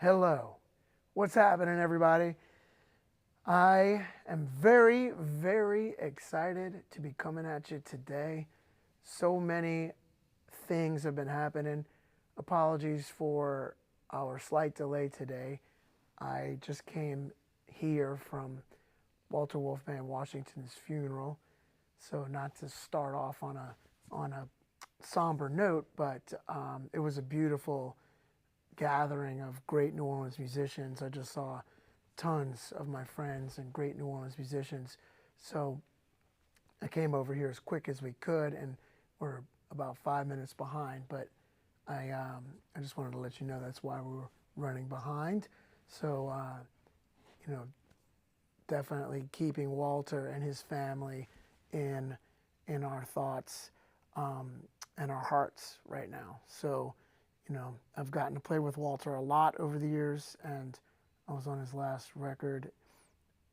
Hello. What's happening, everybody? I am very, very excited to be coming at you today. So many things have been happening. Apologies for our slight delay today. I just came here from Walter Wolfman Washington's funeral, so not to start off on a somber note, but it was a beautiful gathering of great New Orleans musicians. I just saw tons of my friends and great New Orleans musicians. So I came over here as quick as we could, and we're about 5 minutes behind. But I just wanted to let you know that's why we were running behind. So definitely keeping Walter and his family in our thoughts and our hearts right now. So I've gotten to play with Walter a lot over the years, and I was on his last record,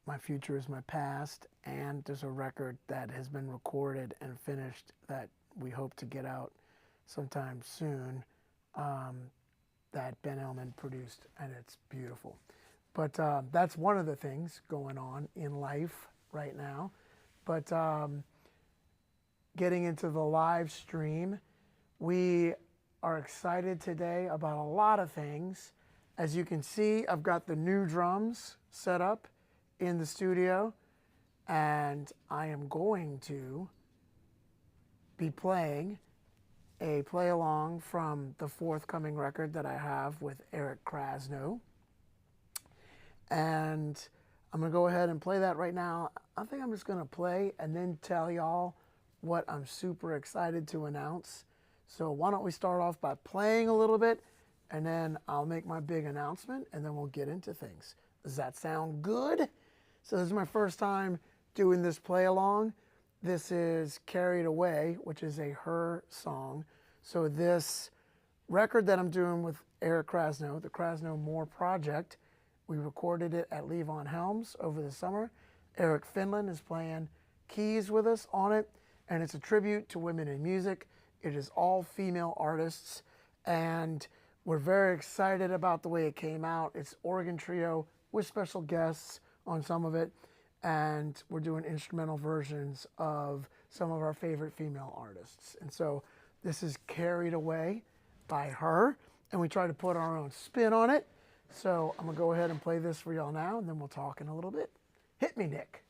My Future is My Past, and there's a record that has been recorded and finished that we hope to get out sometime soon that Ben Elman produced, and it's beautiful. But that's one of the things going on in life right now. But getting into the live stream, we are excited today about a lot of things. As you can see, I've got the new drums set up in the studio, and I am going to be playing a play along from the forthcoming record that I have with Eric Krasno. And I'm going to go ahead and play that right now. I think I'm just going to play and then tell y'all what I'm super excited to announce. So why don't we start off by playing a little bit, and then I'll make my big announcement, and then we'll get into things. Does that sound good? So this is my first time doing this play along. This is Carried Away, which is a Her song. So this record that I'm doing with Eric Krasno, the Krasno More Project, we recorded it at Levon Helms over the summer. Eric Finland is playing keys with us on it, and it's a tribute to women in music. It is all female artists, and we're very excited about the way it came out. It's organ trio with special guests on some of it, and we're doing instrumental versions of some of our favorite female artists. And so this is Carried Away by Her, and we try to put our own spin on it. So I'm going to go ahead and play this for y'all now, and then we'll talk in a little bit. Hit me, Nick.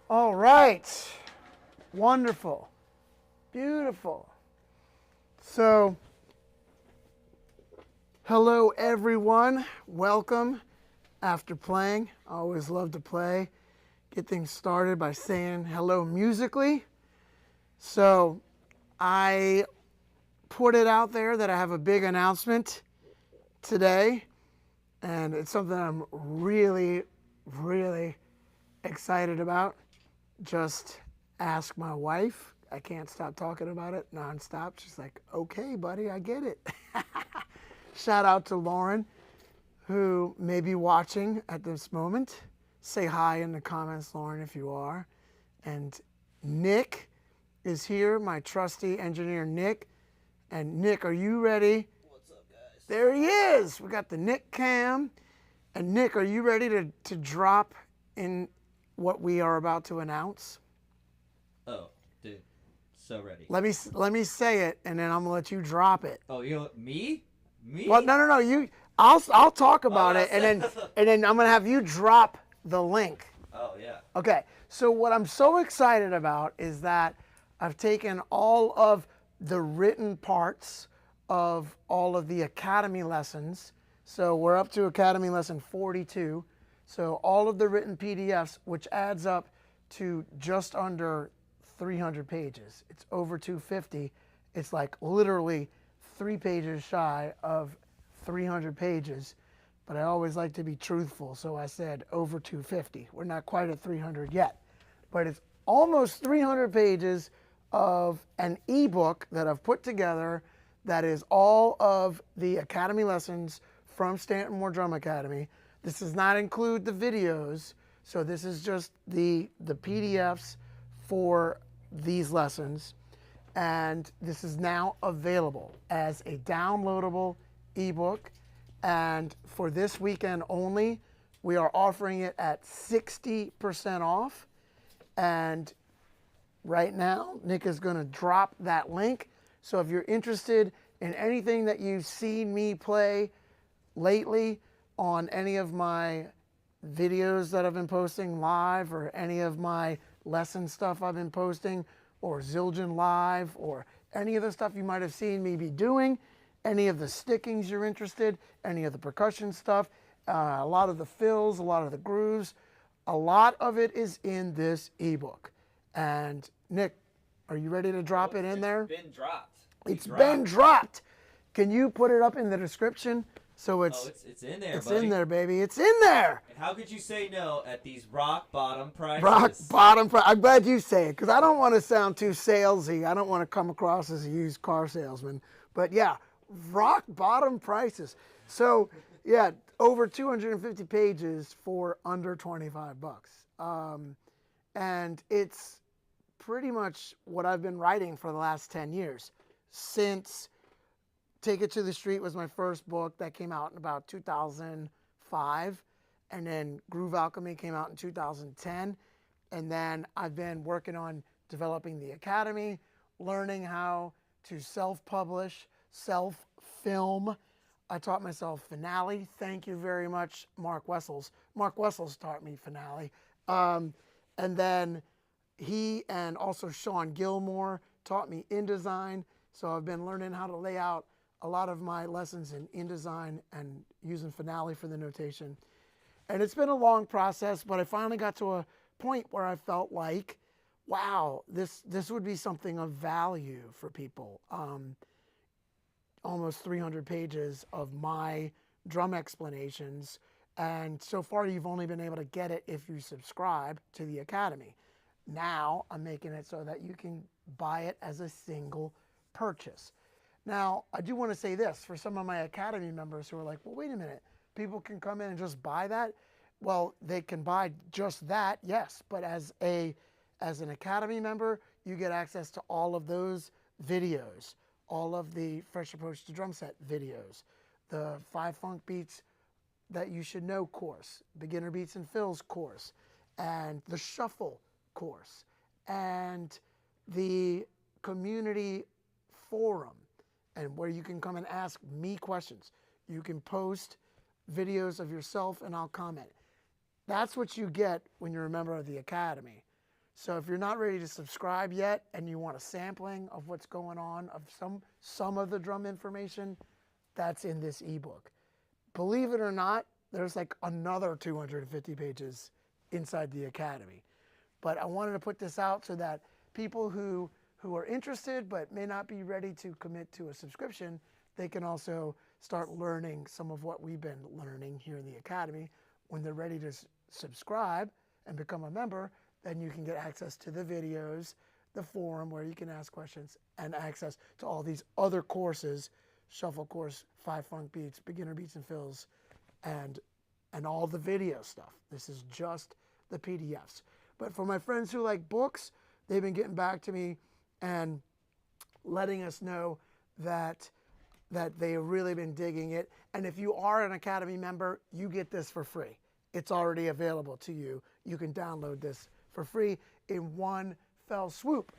All right. Wonderful. Beautiful. So, hello everyone. Welcome. After playing, I always love to play. Get things started by saying hello musically. So, I put it out there that I have a big announcement today, and it's something I'm really, really excited about. Just ask my wife. I can't stop talking about it nonstop. She's like, okay, buddy, I get it. Shout out to Lauren, who may be watching at this moment. Say hi in the comments, Lauren, if you are. And Nick is here, my trusty engineer, Nick. And Nick, are you ready? What's up, guys? There he is. We got the Nick cam. And Nick, are you ready to drop in what we are about to announce? Oh, dude, so ready. Let me say it, and then I'm gonna let you drop it. Oh, me? Well, no. You. I'll talk about it, and then I'm gonna have you drop the link. Oh yeah. Okay. So what I'm so excited about is that I've taken all of the written parts of all of the Academy lessons. So we're up to Academy lesson 42. So all of the written PDFs, which adds up to just under 300 pages. It's over 250. It's like literally 3 pages shy of 300 pages. But I always like to be truthful, so I said over 250. We're not quite at 300 yet, but it's almost 300 pages of an ebook that I've put together that is all of the Academy lessons from Stanton Drum Academy. This does not include the videos, so this is just the PDFs for these lessons. And this is now available as a downloadable ebook. And for this weekend only, we are offering it at 60% off. And right now, Nick is going to drop that link. So if you're interested in anything that you've seen me play lately on any of my videos that I've been posting live, or any of my lesson stuff I've been posting, or Zildjian Live, or any of the stuff you might have seen me be doing, any of the stickings you're interested, any of the percussion stuff, a lot of the fills, a lot of the grooves, a lot of it is in this ebook. And Nick, are you ready to drop it in there? It's been dropped. It's been dropped. Can you put it up in the description? So it's in there, it's buddy. in there, baby. It's in there. And how could you say no at these rock bottom prices? Rock bottom price. I'm glad you say it, because I don't want to sound too salesy. I don't want to come across as a used car salesman. But yeah, rock bottom prices. So yeah, over 250 pages for under 25 bucks. And it's pretty much what I've been writing for the last 10 years. Since Take It to the Street was my first book that came out in about 2005. And then Groove Alchemy came out in 2010. And then I've been working on developing the Academy, learning how to self-publish, self-film. I taught myself Finale. Thank you very much, Mark Wessels. Mark Wessels taught me Finale. And then he and also Sean Gilmore taught me InDesign. So I've been learning how to lay out a lot of my lessons in InDesign and using Finale for the notation. And it's been a long process, but I finally got to a point where I felt like, wow, this would be something of value for people. Almost 300 pages of my drum explanations. And so far, you've only been able to get it if you subscribe to the Academy. Now, I'm making it so that you can buy it as a single purchase. Now, I do want to say this for some of my Academy members who are like, well, wait a minute, people can come in and just buy that? Well, they can buy just that, yes, but as an Academy member, you get access to all of those videos, all of the Fresh Approach to Drum Set videos, the 5 Funk Beats That You Should Know course, Beginner Beats and Fills course, and the Shuffle course, and the community forum, and where you can come and ask me questions. You can post videos of yourself and I'll comment. That's what you get when you're a member of the Academy. So if you're not ready to subscribe yet and you want a sampling of what's going on, of some of the drum information, that's in this ebook. Believe it or not, there's like another 250 pages inside the Academy. But I wanted to put this out so that people who are interested but may not be ready to commit to a subscription, they can also start learning some of what we've been learning here in the Academy. When they're ready to subscribe and become a member, then you can get access to the videos, the forum where you can ask questions, and access to all these other courses, shuffle course, 5 funk beats, beginner beats and fills, and all the video stuff. This is just the PDFs. But for my friends who like books, they've been getting back to me and letting us know that they've really been digging it. And if you are an Academy member, you get this for free. It's already available to you. You can download this for free in one fell swoop.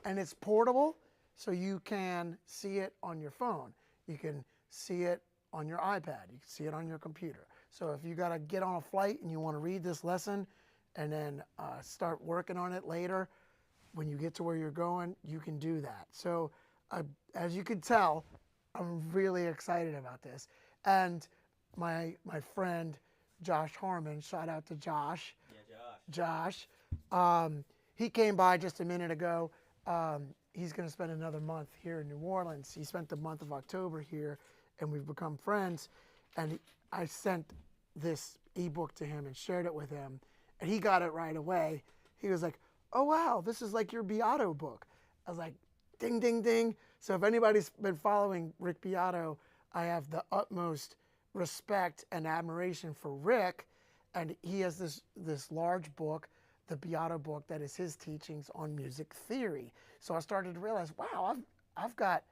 And it's portable, so you can see it on your phone. You can see it on your iPad. You can see it on your computer. So if you got to get on a flight and you want to read this lesson and then start working on it later, when you get to where you're going, you can do that. So as you can tell, I'm really excited about this. And my friend Josh Harmon, shout out to Josh. Yeah, Josh. He came by just a minute ago. He's going to spend another month here in New Orleans. He spent the month of October here, and we've become friends. And I sent this ebook to him and shared it with him, and he got it right away. He was like, "Oh wow, this is like your Beato book." I was like, "Ding, ding, ding." So if anybody's been following Rick Beato, I have the utmost respect and admiration for Rick, and he has this large book, the Beato book, that is his teachings on music theory. So I started to realize, wow, I've got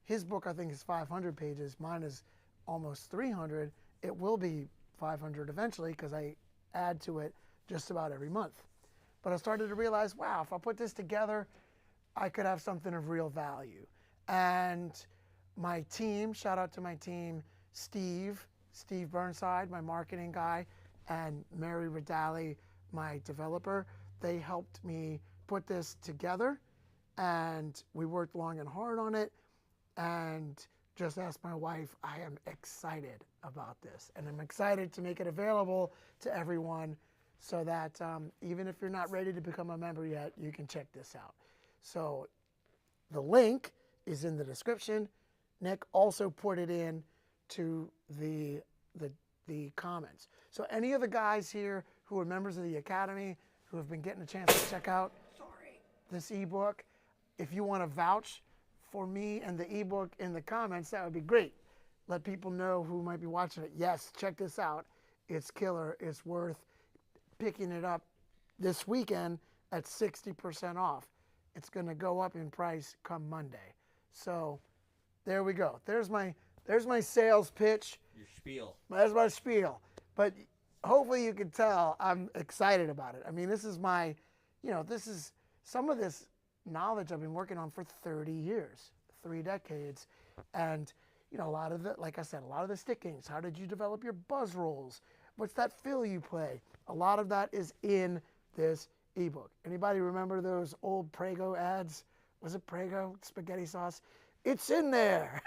his book. I think is 500 pages. Mine is almost 300. It will be 500 eventually because I add to it just about every month. But I started to realize, wow, if I put this together, I could have something of real value. And my team, shout out to my team, Steve Burnside, my marketing guy, and Mary Radali, my developer, they helped me put this together, and we worked long and hard on it. And just asked my wife, I am excited about this, and I'm excited to make it available to everyone so that even if you're not ready to become a member yet, you can check this out. So the link is in the description. Nick also put it in to the comments. So any of the guys here who are members of the Academy who have been getting a chance to check out this ebook, if you want to vouch for me and the ebook in the comments, that would be great. Let people know who might be watching it. Yes, check this out. It's killer. It's worth picking it up this weekend at 60% off. It's going to go up in price come Monday. So there we go. There's my sales pitch. Your spiel. That's my spiel. But hopefully you can tell I'm excited about it. I mean, this is my, this is some of this knowledge I've been working on for 30 years, 3 decades. And, a lot of the, like I said, a lot of the stickings. How did you develop your buzz rolls? What's that fill you play? A lot of that is in this ebook. Anybody remember those old Prego ads? Was it Prego spaghetti sauce? It's in there.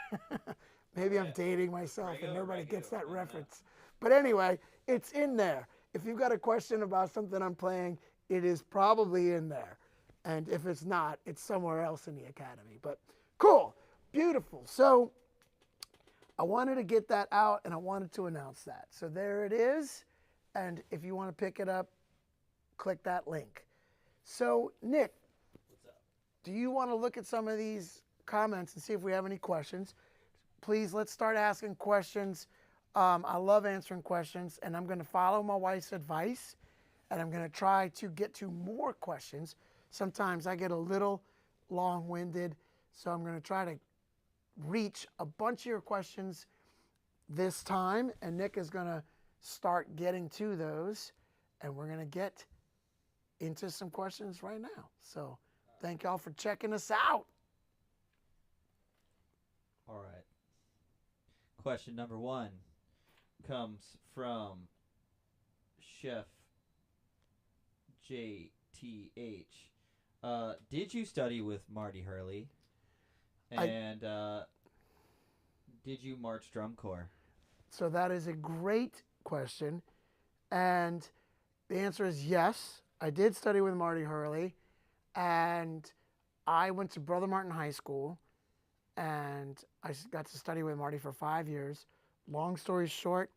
Maybe I'm dating myself and nobody gets that reference. But anyway, it's in there. If you've got a question about something I'm playing, it is probably in there. And if it's not, it's somewhere else in the Academy. But cool, beautiful. So I wanted to get that out and I wanted to announce that. So there it is. And if you want to pick it up, click that link. So Nick, What's up? do you want to look at some of these comments and see if we have any questions? Please, let's start asking questions. I love answering questions, and I'm going to follow my wife's advice, and I'm going to try to get to more questions. Sometimes I get a little long-winded, so I'm going to try to reach a bunch of your questions this time, and Nick is going to start getting to those, and we're going to get into some questions right now. So thank y'all for checking us out. All right. Question number 1 comes from Chef JTH. Did you study with Marty Hurley? I- And did you march drum corps? So that is a great question. And the answer is yes. I did study with Marty Hurley. And I went to Brother Martin High School. And I got to study with Marty for 5 years. Long story short,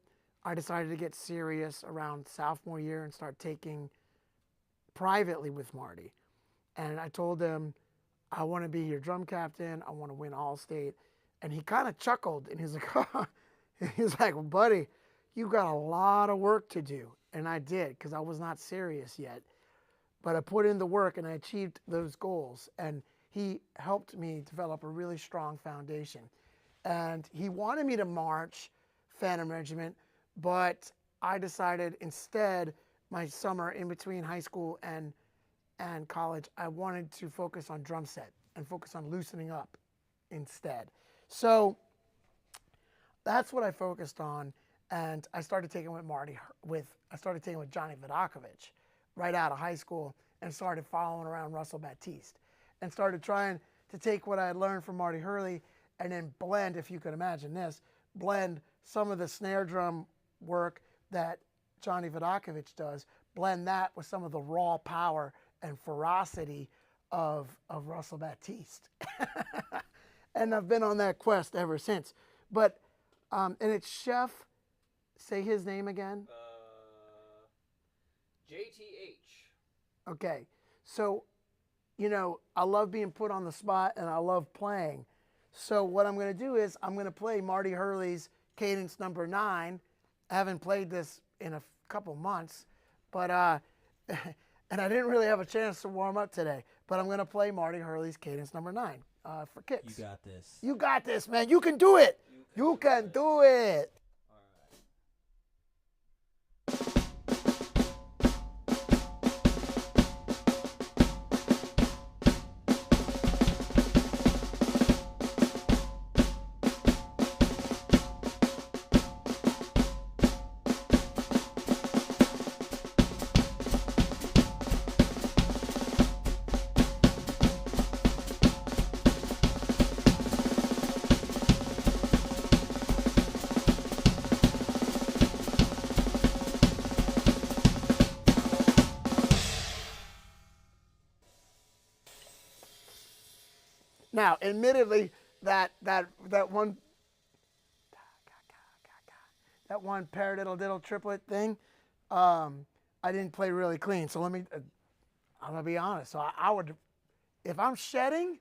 I decided to get serious around sophomore year and start taking privately with Marty. And I told him, I want to be your drum captain. I want to win all state. And he kind of chuckled and he's like, he's like, well, buddy, you got a lot of work to do. And I did, because I was not serious yet. But I put in the work and I achieved those goals. And he helped me develop a really strong foundation. And he wanted me to march Phantom Regiment, but I decided instead, my summer in between high school and college, I wanted to focus on drum set and focus on loosening up instead. So that's what I focused on, and I started taking with I started taking with Johnny Vidakovich right out of high school, and started following around Russell Baptiste, and started trying to take what I had learned from Marty Hurley and then blend, if you could imagine this, blend some of the snare drum work that Johnny Vidakovich does, blend that with some of the raw power and ferocity of Russell Baptiste. And I've been on that quest ever since. But, and it's Chef, say his name again. JTH. Okay. So, you know, I love being put on the spot and I love playing. So what I'm going to do is I'm going to play Marty Hurley's Cadence number 9. I haven't played this in a couple months, but, and I didn't really have a chance to warm up today, but I'm going to play Marty Hurley's Cadence number 9 for kicks. You got this. You got this, man. You can do it. You can do it. Now, admittedly, that one paradiddle triplet thing, I didn't play really clean. So I'm gonna be honest. So I would, if I'm shedding,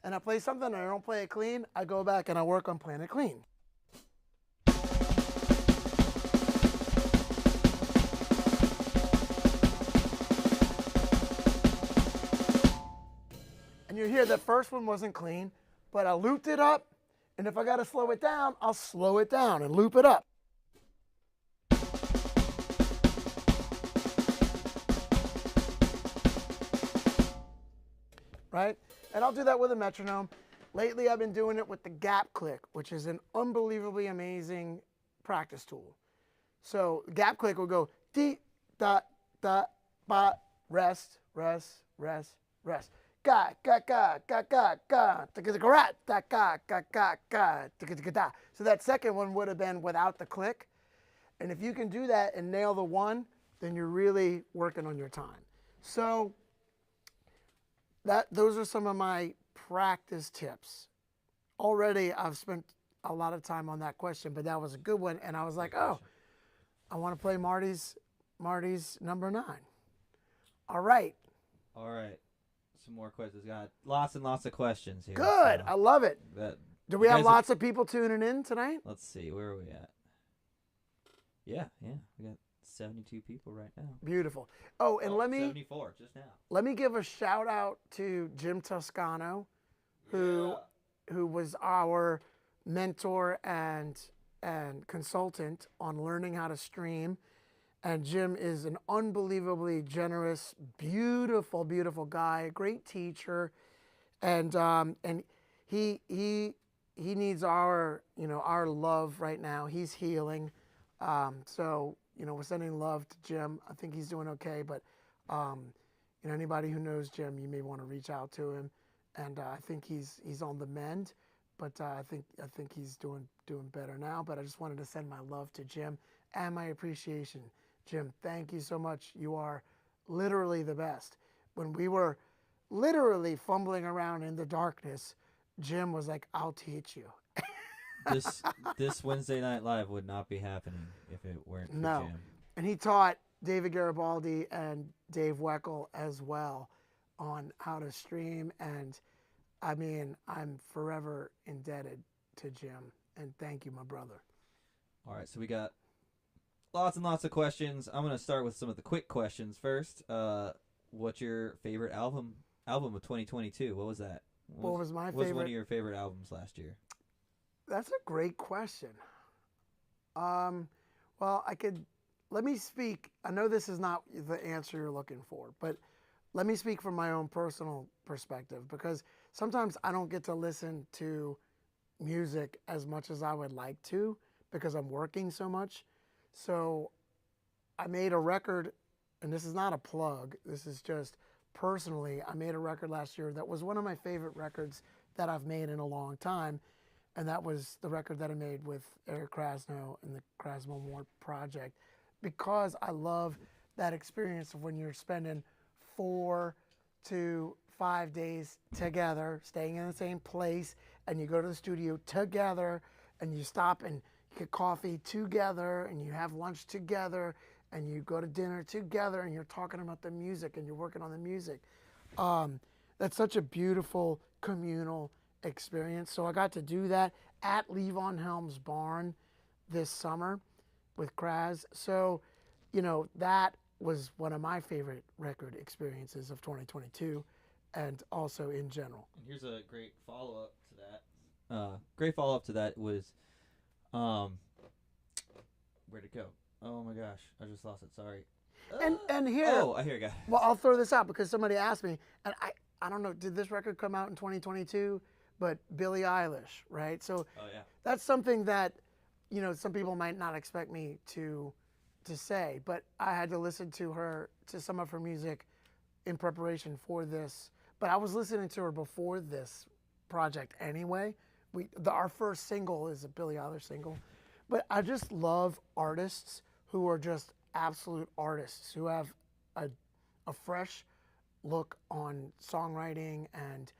and I play something and I don't play it clean, I go back and I work on playing it clean. And you hear the first one wasn't clean, but I looped it up, and if I got to slow it down, I'll slow it down and loop it up. Right? And I'll do that with a metronome. Lately, I've been doing it with the gap click, which is an unbelievably amazing practice tool. So gap click will go dee, da, da, ba, rest, rest, rest, rest. Ga, ga, ga, ga, ga, ga, ga, ga, ga, ga, ga, ga. So that second one would have been without the click. And if you can do that and nail the one, then you're really working on your time. So those are some of my practice tips. Already I've spent a lot of time on that question, but that was a good one. And I was like, oh, I want to play Marty's number 9. All right. All right. Some more questions. Got lots and lots of questions here. Good. So I love it. Do we have lots of people tuning in tonight? Let's see. Where are we at? Yeah. We got 72 people right now. Beautiful. Oh, and 74 just now. Let me give a shout out to Jim Toscano, who was our mentor and consultant on learning how to stream. And Jim is an unbelievably generous, beautiful, beautiful guy, a great teacher, and he needs our love right now. He's healing, so we're sending love to Jim. I think he's doing okay, but Anybody who knows Jim, you may want to reach out to him. And I think he's on the mend, but I think he's doing better now. But I just wanted to send my love to Jim and my appreciation. Jim, thank you so much. You are literally the best. When we were literally fumbling around in the darkness, Jim was like, "I'll teach you." This Wednesday Night Live would not be happening if it weren't for No. Jim. And he taught David Garibaldi and Dave Weckl as well on how to stream. And I mean, I'm forever indebted to Jim. And thank you, my brother. All right, so we got lots and lots of questions. I'm gonna start with some of the quick questions first. What's your favorite album of 2022? What was that? What was my What was one favorite? of your favorite albums last year? That's a great question. Well, let me speak. I know this is not the answer you're looking for, but let me speak from my own personal perspective, because sometimes I don't get to listen to music as much as I would like to because I'm working so much. So I made a record, and this is not a plug. This is just personally, I made a record last year that was one of my favorite records that I've made in a long time. And that was the record that I made with Eric Krasno and the Krasno More Project, because I love that experience of when you're spending 4 to 5 days together, staying in the same place, and you go to the studio together, and you stop and you get coffee together, and you have lunch together, and you go to dinner together, and you're talking about the music, and you're working on the music. That's such a beautiful communal experience. So I got to do that at Levon Helm's barn this summer with Kraz. So, that was one of my favorite record experiences of 2022, and also in general. And here's a great follow up to that. Great follow up to that was, where'd it go? Oh my gosh, I just lost it. Sorry. And here, I hear you go. well, I'll throw this out because somebody asked me, and I don't know, did this record come out in 2022? But Billie Eilish, right? So that's something that, some people might not expect me to say, but I had to listen to some of her music in preparation for this. But I was listening to her before this project anyway. Our first single is a Billie Eilish single. But I just love artists who are just absolute artists, who have a fresh look on songwriting and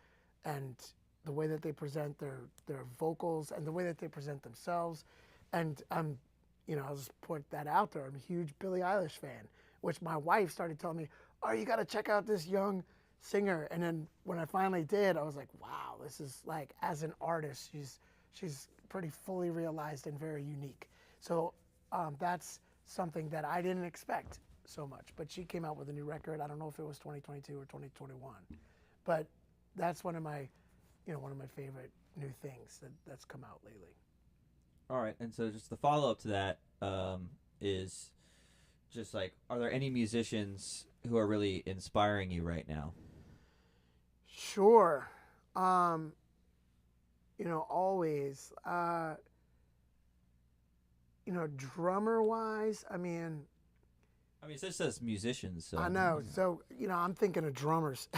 the way that they present their vocals and the way that they present themselves. And I'll just put that out there. I'm a huge Billie Eilish fan, which my wife started telling me, "Oh, you got to check out this young singer." And then when I finally did, I was like, wow, this is like, as an artist, she's pretty fully realized and very unique. So that's something that I didn't expect so much. But she came out with a new record. I don't know if it was 2022 or 2021, but that's one of my favorite new things that's come out lately. All right, and so just the follow up to that is just like, are there any musicians who are really inspiring you right now? Sure. Always. Drummer wise, I mean, it just says musicians. So I know. So, I'm thinking of drummers.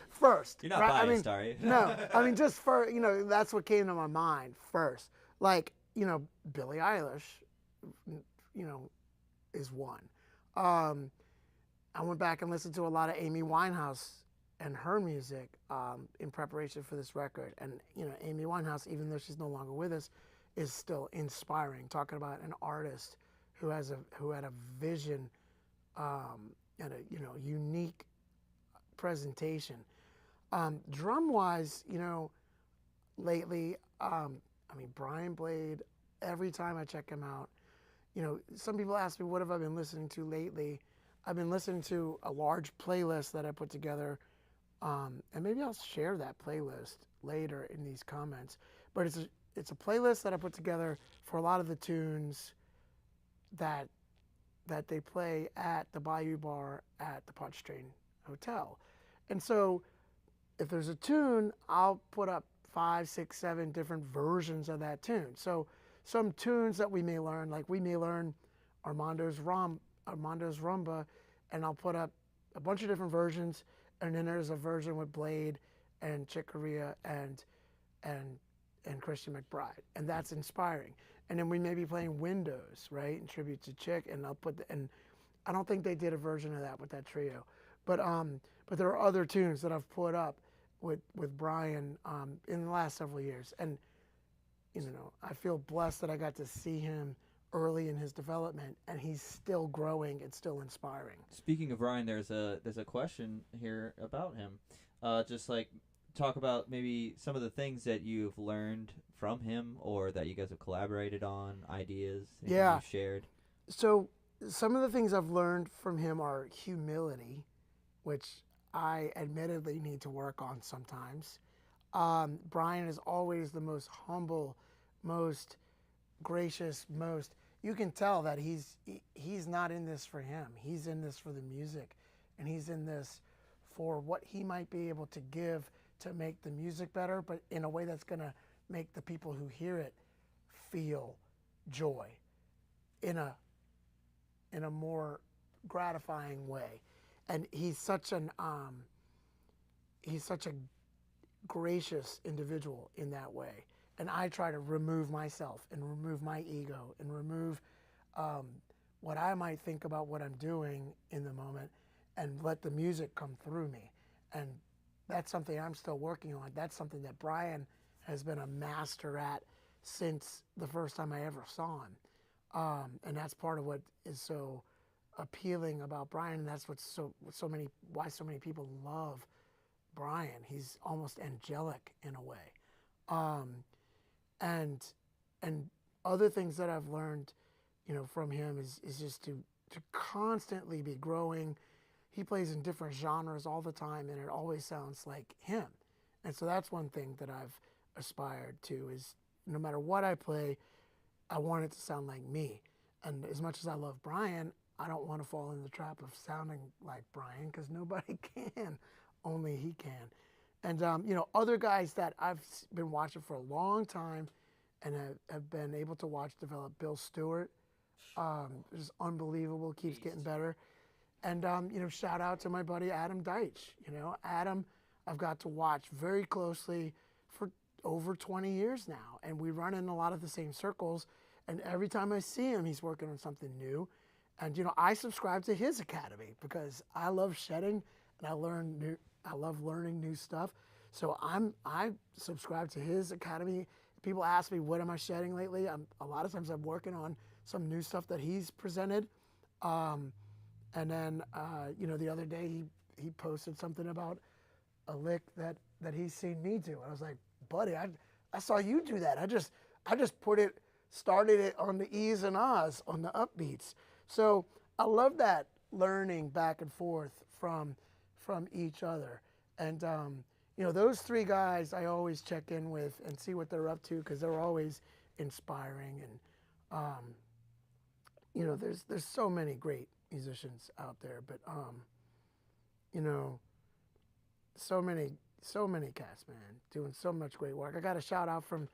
First. You're not right? biased, are you? No. Just for, that's what came to my mind first. Like, Billie Eilish, is one. I went back and listened to a lot of Amy Winehouse and her music in preparation for this record. And, Amy Winehouse, even though she's no longer with us, is still inspiring. Talking about an artist who had a vision and a unique presentation. Drum wise, lately, Brian Blade, every time I check him out, some people ask me, what have I been listening to lately? I've been listening to a large playlist that I put together, and maybe I'll share that playlist later in these comments. But it's a playlist that I put together for a lot of the tunes that they play at the Bayou Bar at the Pontchartrain Hotel. And so if there's a tune, I'll put up 5, 6, 7 different versions of that tune. So some tunes that we may learn, like we may learn Armando's Rumba, and I'll put up a bunch of different versions, and then there's a version with Blade and Chick Corea and Christian McBride, and that's inspiring. And then we may be playing Windows, right, in tribute to Chick, and and I don't think they did a version of that with that trio, but there are other tunes that I've put up with Brian in the last several years, and I feel blessed that I got to see him early in his development, and he's still growing and still inspiring. Speaking of Ryan, there's a question here about him. Just like talk about maybe some of the things that you've learned from him, or that you guys have collaborated on, ideas, Yeah. you've shared. So some of the things I've learned from him are humility, which I admittedly need to work on sometimes. Brian is always the most humble, most gracious, most. You can tell that he's not in this for him. He's in this for the music, and he's in this for what he might be able to give to make the music better, but in a way that's going to make the people who hear it feel joy in a more gratifying way. And he's such a gracious individual in that way. And I try to remove myself and remove my ego and remove what I might think about what I'm doing in the moment, and let the music come through me. And that's something I'm still working on. That's something that Brian has been a master at since the first time I ever saw him. And that's part of what is so appealing about Brian. And that's what's why so many people love Brian. He's almost angelic in a way. And other things that I've learned, from him is just to constantly be growing. He plays in different genres all the time, and it always sounds like him. And so that's one thing that I've aspired to, is no matter what I play, I want it to sound like me. And as much as I love Brian, I don't want to fall in the trap of sounding like Brian, because nobody can. Only he can. And, other guys that I've been watching for a long time and have been able to watch develop, Bill Stewart, just unbelievable, keeps getting better. And, shout out to my buddy Adam Deitch. Adam, I've got to watch very closely for over 20 years now. And we run in a lot of the same circles. And every time I see him, he's working on something new. And, I subscribe to his academy because I love shedding and I love learning new stuff. So I subscribe to his academy. People ask me, what am I shedding lately? A lot of times I'm working on some new stuff that he's presented. And then, the other day he posted something about a lick that he's seen me do. And I was like, buddy, I saw you do that. I just started it on the E's and Ah's, on the upbeats. So I love that learning back and forth from each other. And, those three guys I always check in with and see what they're up to, because they're always inspiring. And, there's so many great musicians out there, but, so many cats, man, doing so much great work. I got a shout out from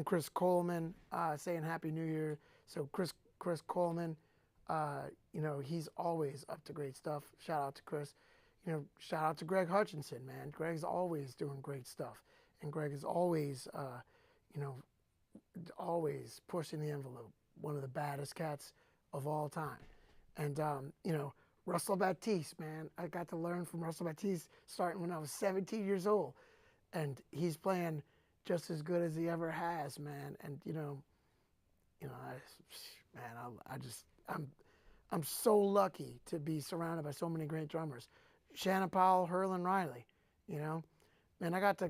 Chris Coleman, saying Happy New Year. So Chris Coleman, he's always up to great stuff. Shout out to Chris. Shout out to Greg Hutchinson, man. Greg's always doing great stuff. And Greg is always, always pushing the envelope. One of the baddest cats of all time. And, Russell Baptiste, man. I got to learn from Russell Baptiste starting when I was 17 years old. And he's playing just as good as he ever has, man. And, I'm so lucky to be surrounded by so many great drummers. Shannon Powell, Herlin Riley, Man, I got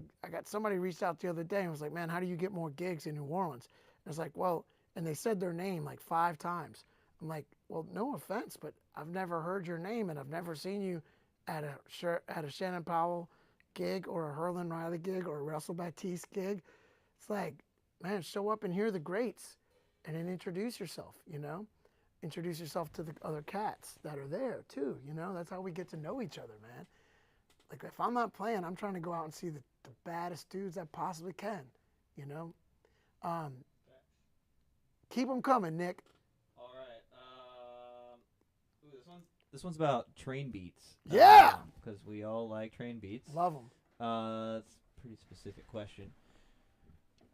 somebody reached out the other day and was like, man, how do you get more gigs in New Orleans? And I was like, well, and they said their name like 5 times. I'm like, well, no offense, but I've never heard your name, and I've never seen you at a Shannon Powell gig or a Herlin Riley gig or a Russell Baptiste gig. It's like, man, show up and hear the greats, and then introduce yourself, Introduce yourself to the other cats that are there too, That's how we get to know each other, man. Like, if I'm not playing, I'm trying to go out and see the baddest dudes I possibly can, Keep them coming, Nick. All right. This This one's about train beats. Yeah! Because we all like train beats. Love them. It's a pretty specific question.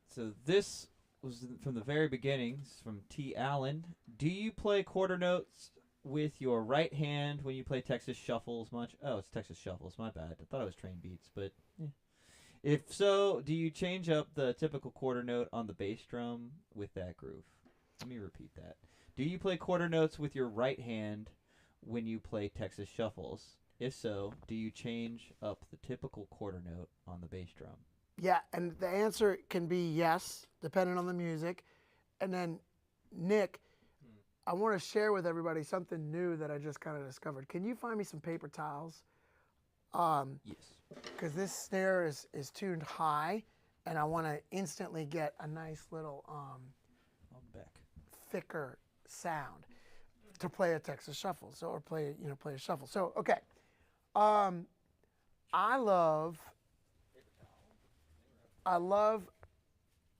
So this was from the very beginnings, from T. Allen. Do you play quarter notes with your right hand when you play Texas Shuffles much? Oh, it's Texas Shuffles. My bad. I thought it was train beats, but yeah. If so, do you change up the typical quarter note on the bass drum with that groove? Let me repeat that. Do you play quarter notes with your right hand when you play Texas Shuffles? If so, do you change up the typical quarter note on the bass drum? Yeah, and the answer can be yes, depending on the music. And then, Nick, I want to share with everybody something new that I just kind of discovered. Can you find me some paper towels? Yes. Because this snare is tuned high, and I want to instantly get a nice little thicker sound to play a Texas Shuffle, so or play a shuffle. So okay, I love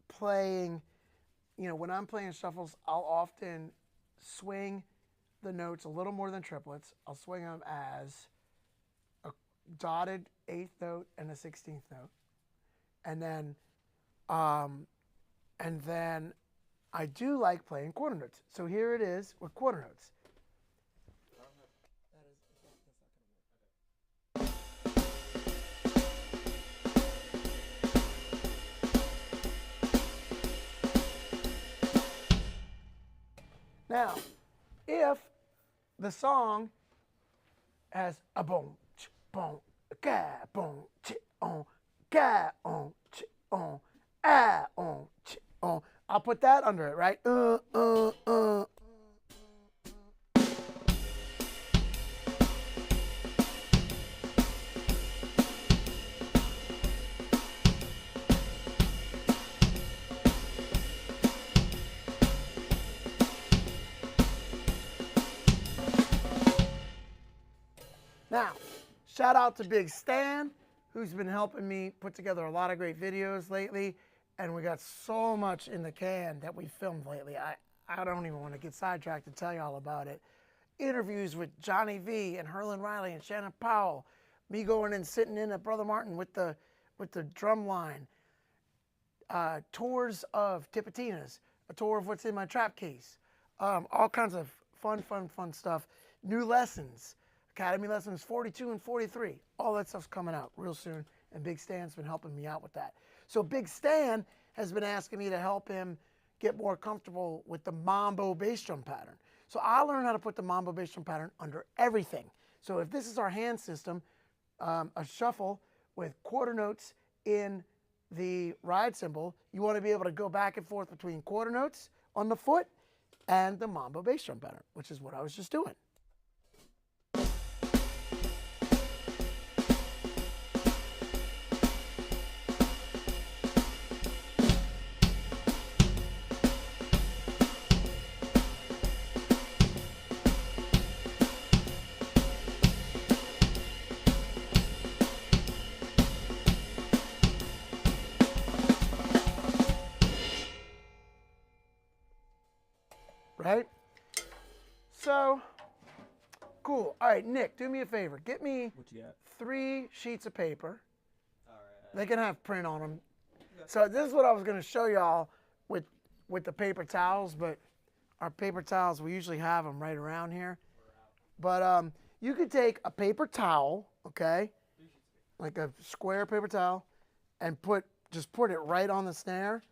playing. When I'm playing shuffles, I'll often swing the notes a little more than triplets. I'll swing them as a dotted 8th note and a 16th note, and then I do like playing quarter notes. So here it is with quarter notes. Now, if the song has a boom, boom, ga, boom, on, ga, on, ah, on, I'll put that under it, right? Now, shout out to Big Stan, who's been helping me put together a lot of great videos lately. And we got so much in the can that we filmed lately. I don't even want to get sidetracked to tell you all about it. Interviews with Johnny V and Herlin Riley and Shannon Powell. Me going and sitting in at Brother Martin with the drum line. Tours of Tipitinas. A tour of what's in my trap case. All kinds of fun stuff. New lessons. Academy lessons 42 and 43. All that stuff's coming out real soon. And Big Stan's been helping me out with that. So Big Stan has been asking me to help him get more comfortable with the mambo bass drum pattern. So I learned how to put the mambo bass drum pattern under everything. So if this is our hand system, a shuffle with quarter notes in the ride cymbal, you want to be able to go back and forth between quarter notes on the foot and the mambo bass drum pattern, which is what I was just doing. Right? So, cool. All right, Nick, do me a favor. Get me What you got? 3 sheets of paper. All right. They can have print on them. So this is what I was going to show y'all with the paper towels, but our paper towels, we usually have them right around here. But you could take a paper towel, okay, like a square paper towel, and just put it right on the snare,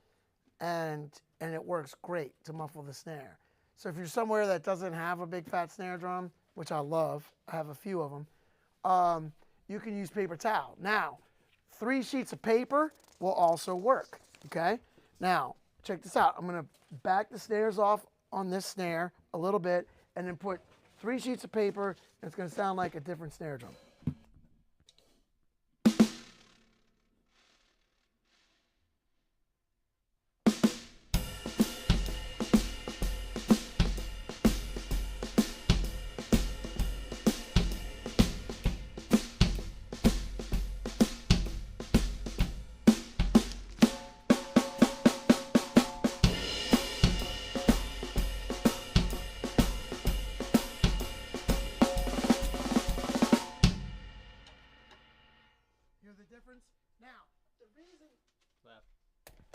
and it works great to muffle the snare. So if you're somewhere that doesn't have a big fat snare drum, which I love, I have a few of them, you can use paper towel. Now, 3 sheets of paper will also work, okay? Now, check this out. I'm gonna back the snares off on this snare a little bit and then put 3 sheets of paper, and it's gonna sound like a different snare drum.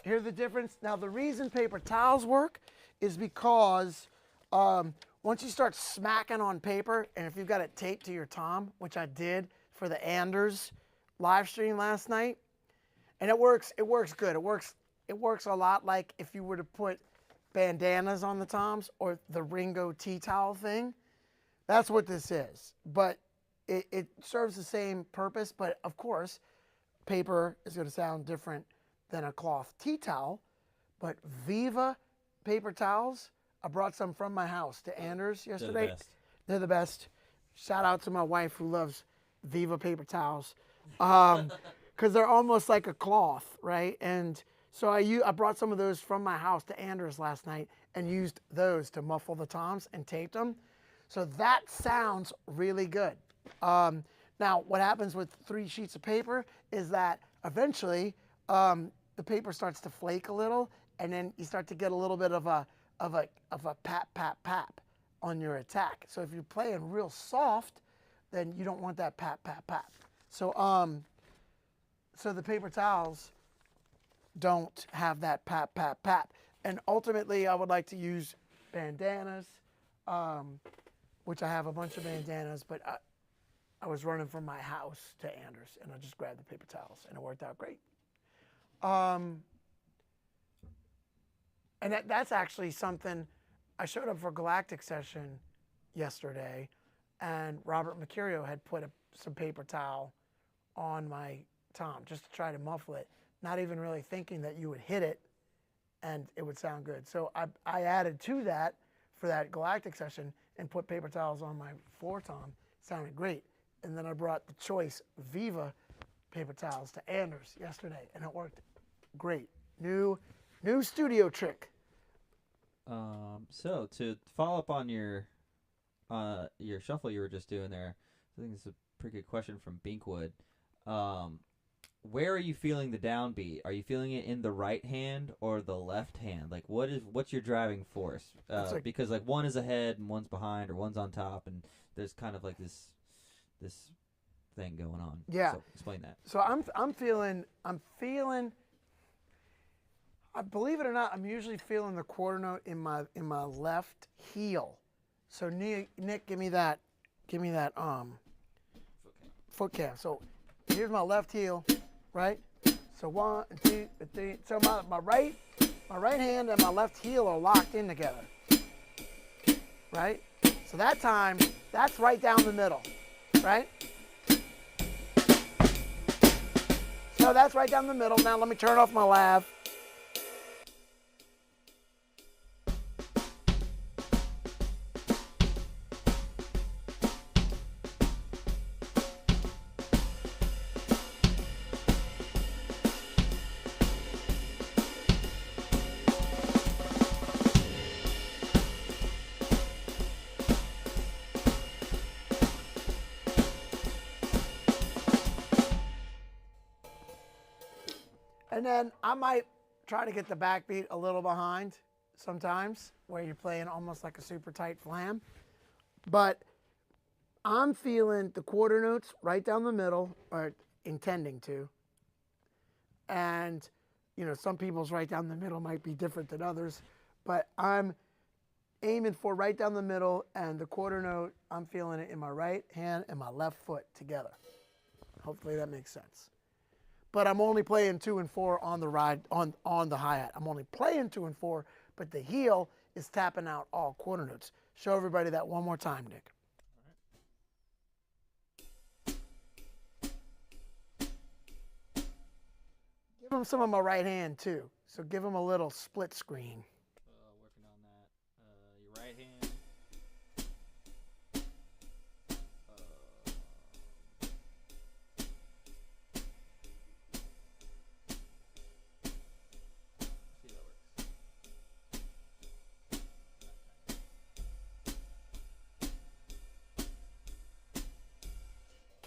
Here's the difference. Now, the reason paper towels work is because once you start smacking on paper, and if you've got it taped to your tom, which I did for the Anders live stream last night, and it works good. It works a lot like if you were to put bandanas on the toms or the Ringo tea towel thing. That's what this is. But it serves the same purpose, but of course, paper is going to sound different than a cloth tea towel. But Viva paper towels, I brought some from my house to Anders yesterday. They're the best. Shout out to my wife who loves Viva paper towels. Because they're almost like a cloth, right? And so I brought some of those from my house to Anders last night and used those to muffle the toms and taped them. So that sounds really good. Now, what happens with 3 sheets of paper is that eventually the paper starts to flake a little, and then you start to get a little bit of a pap, pap, pap on your attack. So if you're playing real soft, then you don't want that pap, pap, pap. So so the paper towels don't have that pap, pap, pap. And ultimately, I would like to use bandanas, which I have a bunch of bandanas, but I was running from my house to Anders, and I just grabbed the paper towels, and it worked out great. And that's actually something, I showed up for Galactic session yesterday, and Robert Mercurio had put some paper towel on my tom just to try to muffle it, not even really thinking that you would hit it and it would sound good. So I added to that for that Galactic session and put paper towels on my floor tom. It sounded great. And then I brought the Choice Viva paper towels to Anders yesterday, and it worked great. New studio trick. So to follow up on your shuffle you were just doing there, I think this is a pretty good question from Binkwood. Where are you feeling the downbeat? Are you feeling it in the right hand or the left hand? Like, what's your driving force? Because like one is ahead and one's behind, or one's on top, and there's kind of like this thing going on. Yeah. So explain that. So I'm feeling. I believe it or not, I'm usually feeling the quarter note in my left heel. So Nick, give me that foot cam. So here's my left heel, right? So 1, 2, 3. So my right hand and my left heel are locked in together, right? So that time, that's right down the middle, right? So that's right down the middle. Now let me turn off my lav. And then I might try to get the backbeat a little behind sometimes, where you're playing almost like a super tight flam. But I'm feeling the quarter notes right down the middle, or intending to. And, some people's right down the middle might be different than others. But I'm aiming for right down the middle, and the quarter note, I'm feeling it in my right hand and my left foot together. Hopefully that makes sense. But I'm only playing 2 and 4 on the ride on the hi-hat. I'm only playing 2 and 4, but the heel is tapping out all quarter notes. Show everybody that one more time, Nick. Give them some of my right hand too. So give them a little split screen. Working on that. Your right hand.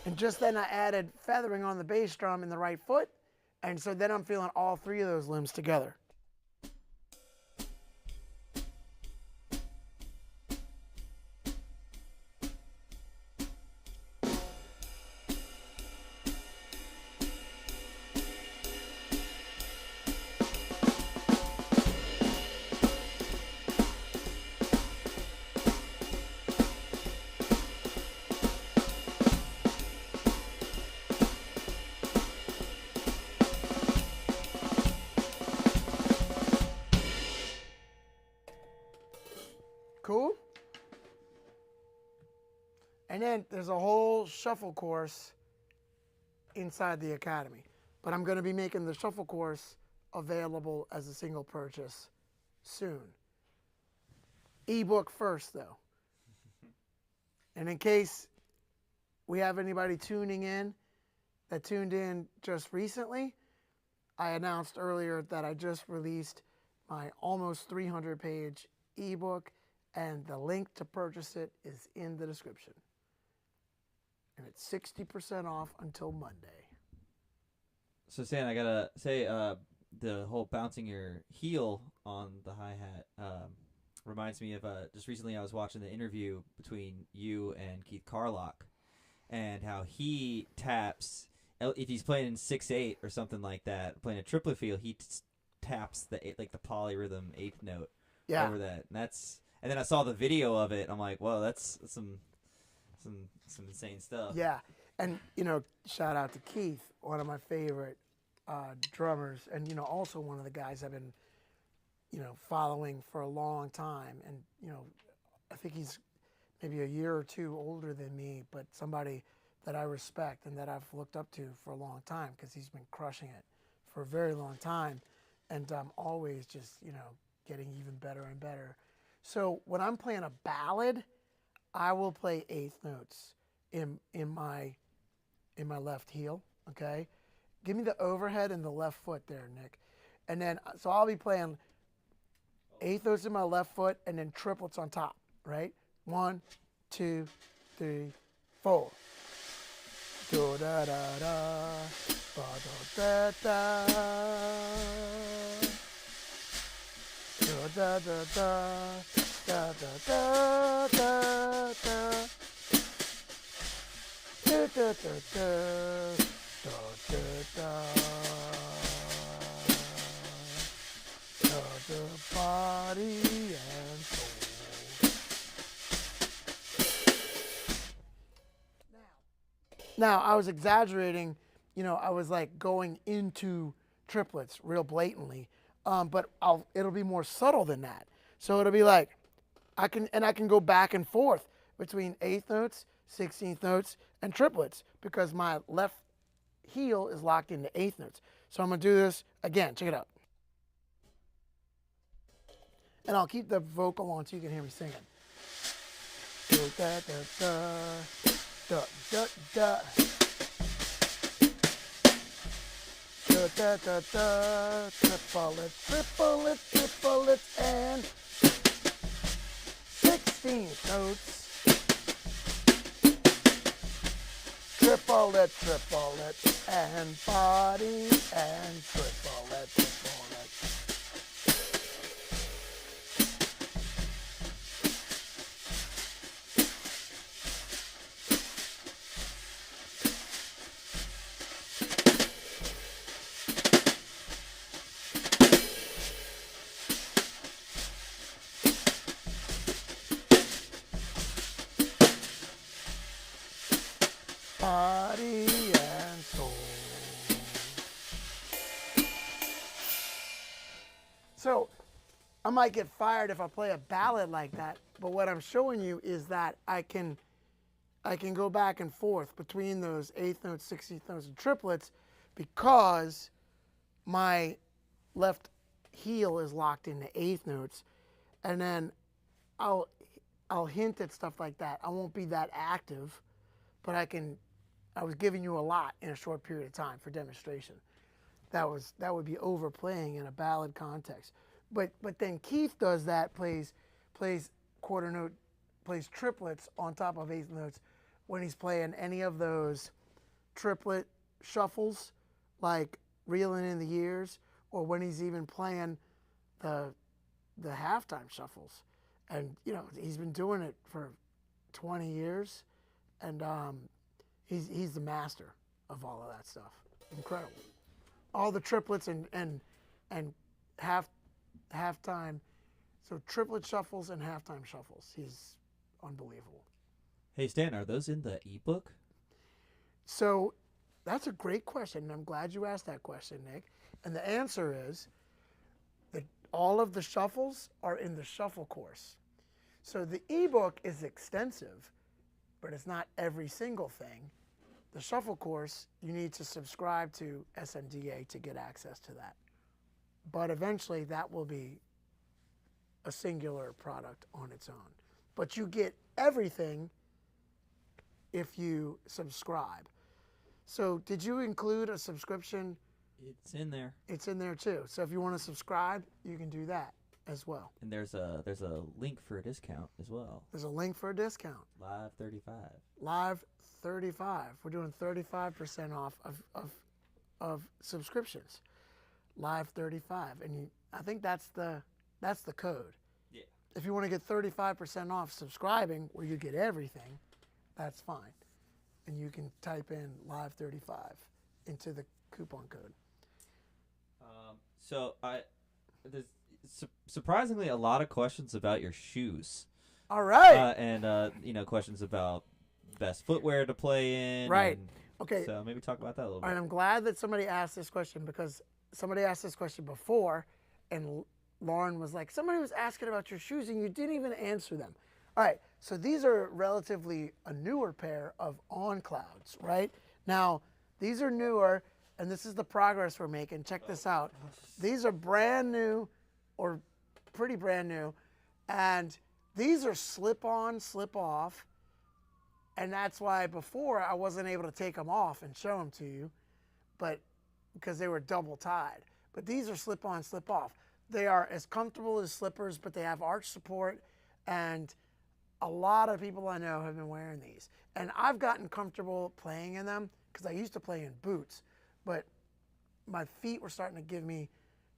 And just then I added feathering on the bass drum in the right foot. And so then I'm feeling all 3 of those limbs together. And then there's a whole shuffle course inside the Academy. But I'm going to be making the shuffle course available as a single purchase soon. Ebook first, though. And in case we have anybody tuning in that tuned in just recently, I announced earlier that I just released my almost 300-page ebook, and the link to purchase it is in the description. And it's 60% off until Monday. So, Stan, I gotta say, the whole bouncing your heel on the hi-hat reminds me of just recently I was watching the interview between you and Keith Carlock, and how he taps, if he's playing in 6/8 or something like that, playing a triplet feel, he taps the polyrhythm eighth note over that, and then I saw the video of it. I'm like, whoa, that's some insane stuff. Yeah, and shout out to Keith, one of my favorite drummers, and also one of the guys I've been following for a long time, and I think he's maybe a year or two older than me, but somebody that I respect and that I've looked up to for a long time, because he's been crushing it for a very long time, and I'm always just getting even better and better. So when I'm playing a ballad, I will play eighth notes in my left heel. Okay, give me the overhead and the left foot there, Nick, and then so I'll be playing eighth notes in my left foot and then triplets on top. Right, 1, 2, 3, 4. Do da da da, ba da da da. Do da da da, da da da da da. Do da da da, da da da. The body and soul. Now, I was exaggerating, I was like going into triplets real blatantly, but it'll be more subtle than that. So it'll be like, I can go back and forth between eighth notes, 16th notes, and triplets, because my left heel is locked into eighth notes. So I'm gonna do this again, check it out. And I'll keep the vocal on so you can hear me singing. Da, da, da, da, da, da. Da, da, da, da. Triplets, triplets, triplets, and 16 notes. Triplet, triplet, and body, and triplet, triplet. Body and soul. So, I might get fired if I play a ballad like that, but what I'm showing you is that I can go back and forth between those eighth notes, 16th notes, and triplets, because my left heel is locked into eighth notes, and then I'll hint at stuff like that. I won't be that active, but I was giving you a lot in a short period of time for demonstration. That would be overplaying in a ballad context. But then Keith does that, plays quarter note, plays triplets on top of eighth notes when he's playing any of those triplet shuffles, like Reeling in the Years, or when he's even playing the halftime shuffles. And he's been doing it for 20 years, and he's the master of all of that stuff. Incredible. All the triplets and halftime. So triplet shuffles and halftime shuffles. He's unbelievable. Hey, Stan, are those in the ebook? So that's a great question, and I'm glad you asked that question, Nick. And the answer is that all of the shuffles are in the shuffle course. So the ebook is extensive, but it's not every single thing. The shuffle course, you need to subscribe to SMDA to get access to that. But eventually that will be a singular product on its own. But you get everything if you subscribe. So did you include a subscription? It's in there. It's in there too. So if you want to subscribe, you can do that as well. And there's a link for a discount as well. There's a link for a discount. Live 35. Live 35. We're doing 35% off of subscriptions. Live 35, and I think that's the code. Yeah. If you want to get 35% off subscribing, where you get everything, that's fine, and you can type in Live 35 into the coupon code. So there's surprisingly a lot of questions about your shoes. All right. And questions about best footwear to play in. Right. And Okay. So maybe talk about that a little bit. And I'm glad that somebody asked this question, because somebody asked this question before, and Lauren was like, somebody was asking about your shoes and you didn't even answer them. All right, so these are relatively a newer pair of On Clouds, right? Now, these are newer, and this is the progress we're making. Check this out. These are brand new, or pretty brand new, and these are slip-on, slip-off, and that's why before I wasn't able to take them off and show them to you, but because they were double tied. But these are slip-on, slip-off. They are as comfortable as slippers, but they have arch support, and a lot of people I know have been wearing these. And I've gotten comfortable playing in them because I used to play in boots, but my feet were starting to give me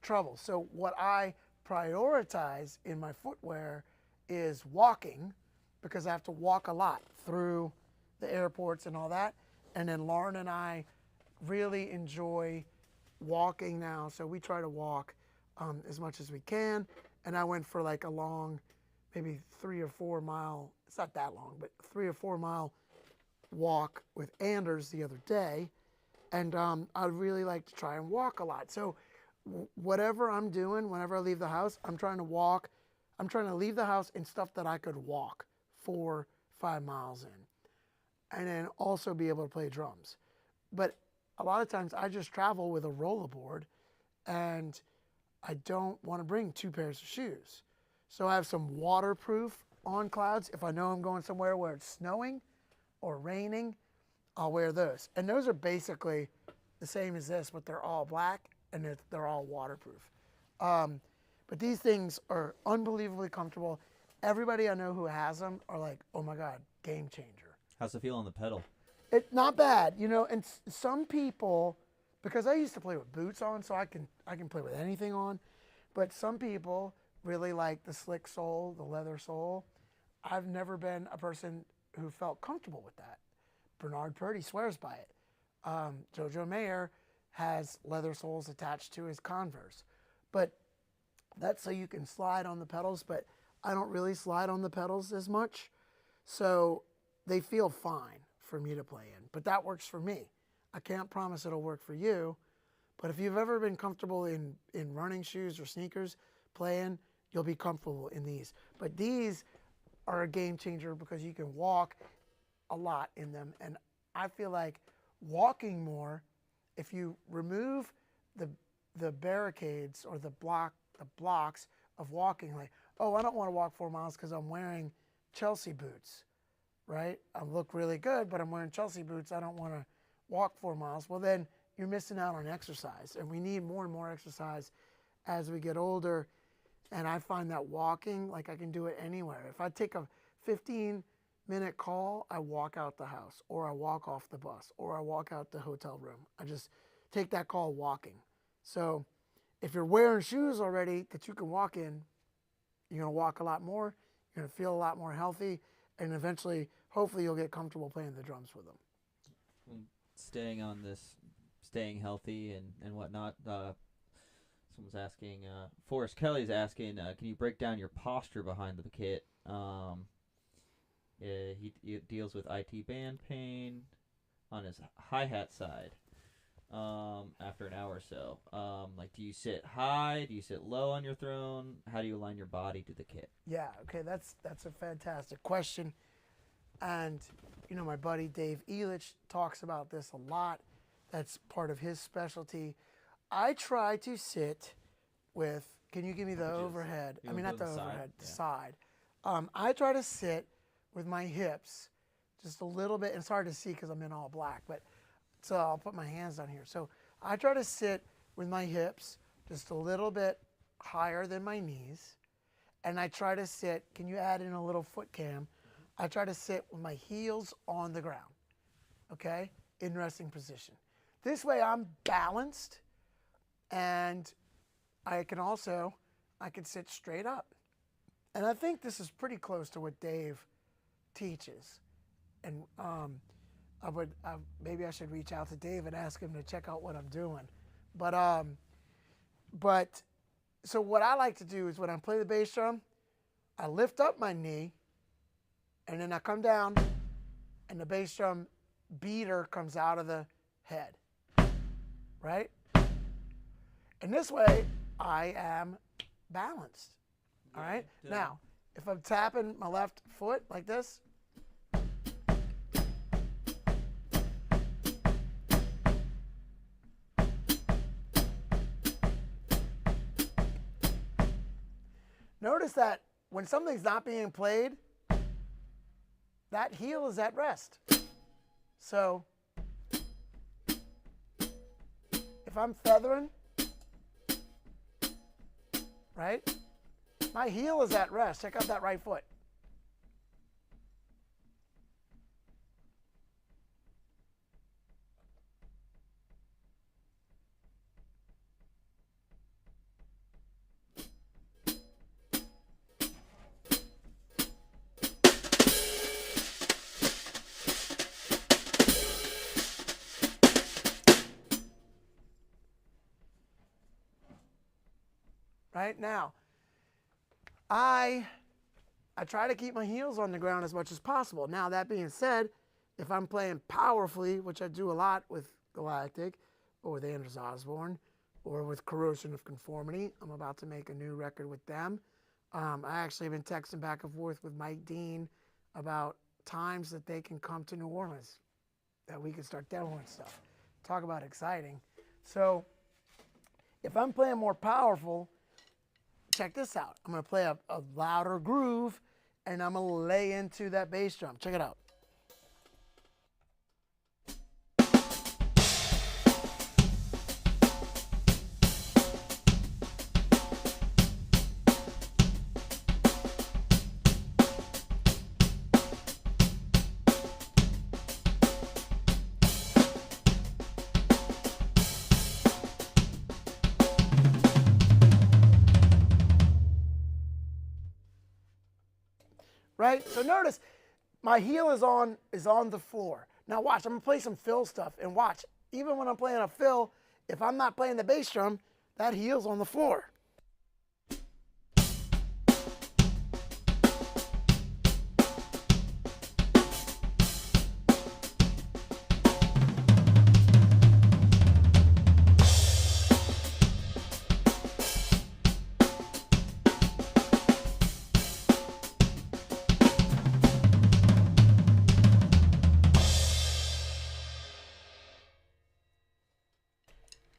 trouble. So what I prioritize in my footwear is walking, because I have to walk a lot through the airports and all that. And then Lauren and I really enjoy walking now, so we try to walk as much as we can. And I went for like a long, maybe 3 or 4 mile, it's not that long, but 3 or 4 mile walk with Anders the other day. And I really like to try and walk a lot. So whatever I'm doing, whenever I leave the house, I'm trying to walk. I'm trying to leave the house in stuff that I could walk 4, 5 miles in, and then also be able to play drums. But a lot of times I just travel with a rollerboard, and I don't want to bring 2 pairs of shoes. So I have some waterproof On Clouds. If I know I'm going somewhere where it's snowing or raining, I'll wear those. And those are basically the same as this, but they're all black and they're all waterproof. But these things are unbelievably comfortable. Everybody I know who has them are like, oh my God, game changer. How's it feel on the pedal? It's not bad, and some people, because I used to play with boots on, so I can play with anything on, but some people really like the slick sole, the leather sole. I've never been a person who felt comfortable with that. Bernard Purdy swears by it. Jojo Mayer has leather soles attached to his Converse, but that's so you can slide on the pedals, but I don't really slide on the pedals as much, so they feel fine for me to play in, but that works for me. I can't promise it'll work for you, but if you've ever been comfortable in running shoes or sneakers playing, you'll be comfortable in these. But these are a game changer because you can walk a lot in them, and I feel like walking more, if you remove the barricades or the blocks of walking, like, oh, I don't want to walk 4 miles because I'm wearing Chelsea boots, right? I look really good, but I'm wearing Chelsea boots. I don't want to walk 4 miles. Well, then you're missing out on exercise, and we need more and more exercise as we get older. And I find that walking, like, I can do it anywhere. If I take a 15-minute call, I walk out the house, or I walk off the bus, or I walk out the hotel room. I just take that call walking. So if you're wearing shoes already that you can walk in, you're going to walk a lot more, you're going to feel a lot more healthy, and eventually, hopefully, you'll get comfortable playing the drums with them. Staying on this, staying healthy and whatnot, someone's asking, Forrest Kelly's asking, can you break down your posture behind the kit? He deals with IT band pain on his hi-hat side after an hour or so. Like, do you sit high? Do you sit low on your throne? How do you align your body to the kit? Yeah, okay, that's a fantastic question. And, you know, my buddy Dave Elich talks about this a lot. That's part of his specialty. I try to sit with, can you give me the overhead? I mean, not the overhead, the side. I try to sit with my hips just a little bit. It's hard to see because I'm in all black, but so I'll put my hands down here. So I try to sit with my hips just a little bit higher than my knees. And I try to sit, can you add in a little foot cam? I try to sit with my heels on the ground, okay, in resting position. This way I'm balanced, and I can sit straight up. And I think this is pretty close to what Dave teaches. And maybe I should reach out to Dave and ask him to check out what I'm doing. But so what I like to do is when I play the bass drum, I lift up my knee, and then I come down, and the bass drum beater comes out of the head, right? And this way, I am balanced, all right? Now, if I'm tapping my left foot like this, notice that when something's not being played, that heel is at rest. So if I'm feathering, right, my heel is at rest. Check out that right foot. Right now, I try to keep my heels on the ground as much as possible. Now, that being said, if I'm playing powerfully, which I do a lot with Galactic or with Anders Osborne or with Corrosion of Conformity, I'm about to make a new record with them. I actually have been texting back and forth with Mike Dean about times that they can come to New Orleans, that we can start demoing stuff. Talk about exciting. So if I'm playing more powerful, check this out. I'm going to play a louder groove, and I'm going to lay into that bass drum. Check it out. Right? So notice my heel is on the floor. Now watch, I'm gonna play some fill stuff, and watch, even when I'm playing a fill, if I'm not playing the bass drum, that heel's on the floor.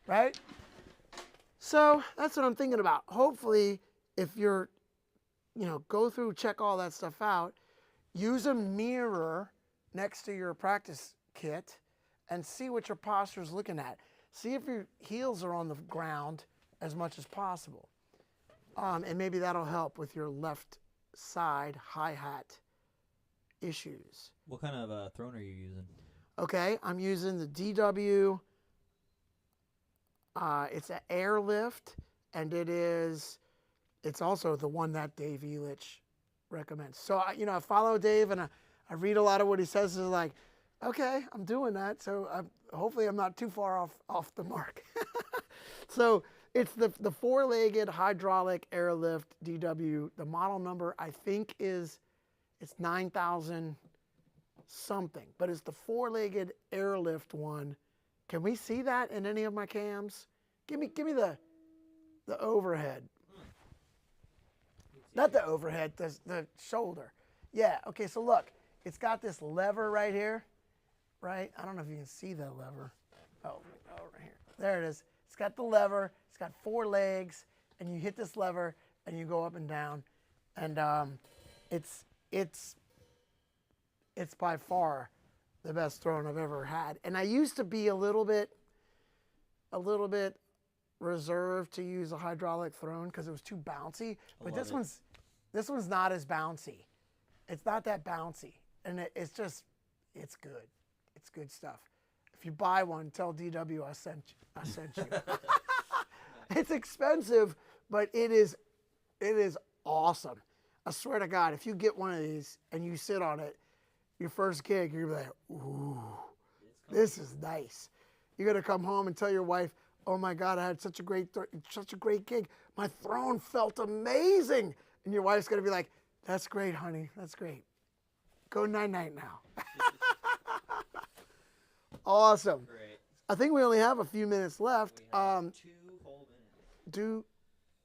Right? So that's what I'm thinking about. Hopefully, if you're, go through, check all that stuff out, use a mirror next to your practice kit and see what your posture is looking at. See if your heels are on the ground as much as possible. And maybe that'll help with your left side hi-hat issues. What kind of throne are you using? Okay, I'm using the DW. It's an airlift, and it's also the one that Dave Elich recommends. So, I follow Dave, and I read a lot of what he says, and like, okay, I'm doing that. So hopefully I'm not too far off the mark. So it's the four-legged hydraulic airlift DW. The model number, I think, it's 9,000 something, but it's the four-legged airlift one. Can we see that in any of my cams? Give me the overhead. Not the overhead, the shoulder. Yeah, okay, so look. it's got this lever right here, right? I don't know if you can see the lever. Oh, right here. There it is. It's got the lever. It's got 4 legs, and you hit this lever, and you go up and down, and it's by far the best throne I've ever had. And I used to be a little bit reserved to use a hydraulic throne because it was too bouncy. But this one's not as bouncy. It's not that bouncy, and it's good. It's good stuff. If you buy one, tell DW I sent you. It's expensive, but it is awesome. I swear to God, if you get one of these and you sit on it, your first gig, you're like, ooh, this is nice. You're gonna come home and tell your wife, oh my God, I had such a great gig. My throne felt amazing. And your wife's gonna be like, that's great, honey. That's great. Go night-night now. Awesome. Great. I think we only have a few minutes left. We have 2 whole minutes.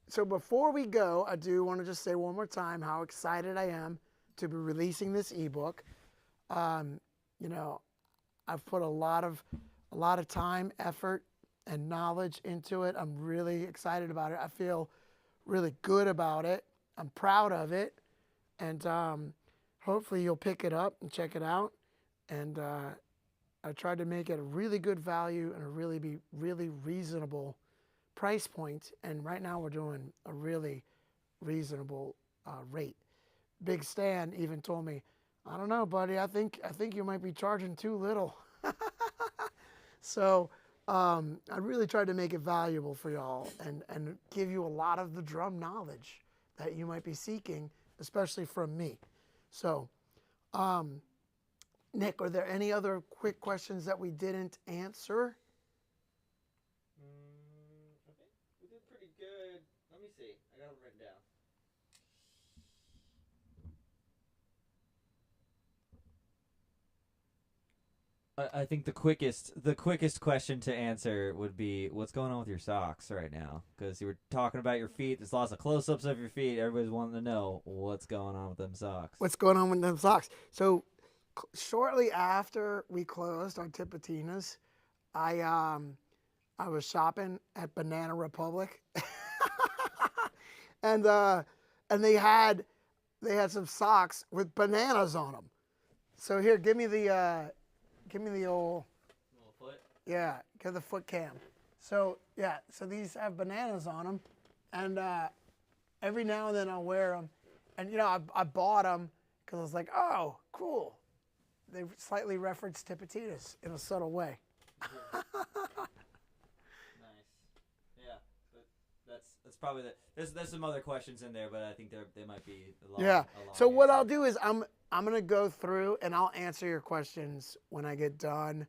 So before we go, I do want to just say one more time how excited I am to be releasing this ebook. You know, I've put a lot of time, effort, and knowledge into it. I'm really excited about it. I feel really good about it. I'm proud of it, and hopefully you'll pick it up and check it out. And I tried to make it a really good value and a really reasonable price point. And right now we're doing a really reasonable rate. Big Stan even told me, I don't know, buddy. I think you might be charging too little. So I really tried to make it valuable for y'all and give you a lot of the drum knowledge that you might be seeking, especially from me. So, Nick, are there any other quick questions that we didn't answer? I think we did pretty good. Let me see. I got them written down. I think the quickest question to answer would be, what's going on with your socks right now? Because you were talking about your feet. There's lots of close-ups of your feet. Everybody's wanting to know what's going on with them socks. What's going on with them socks? So shortly after we closed on Tipitinas, I was shopping at Banana Republic, and they had some socks with bananas on them. So here, give me the old Little foot. Yeah, get the foot cam. So yeah, so these have bananas on them, and every now and then I'll wear them, and you know I bought them because I was like, oh, cool. They slightly reference Tipitinas in a subtle way. Nice. Yeah, but that's probably there's some other questions in there, but I think they might be a long. Yeah. A long So what answer. I'll do is I'm gonna go through and I'll answer your questions when I get done,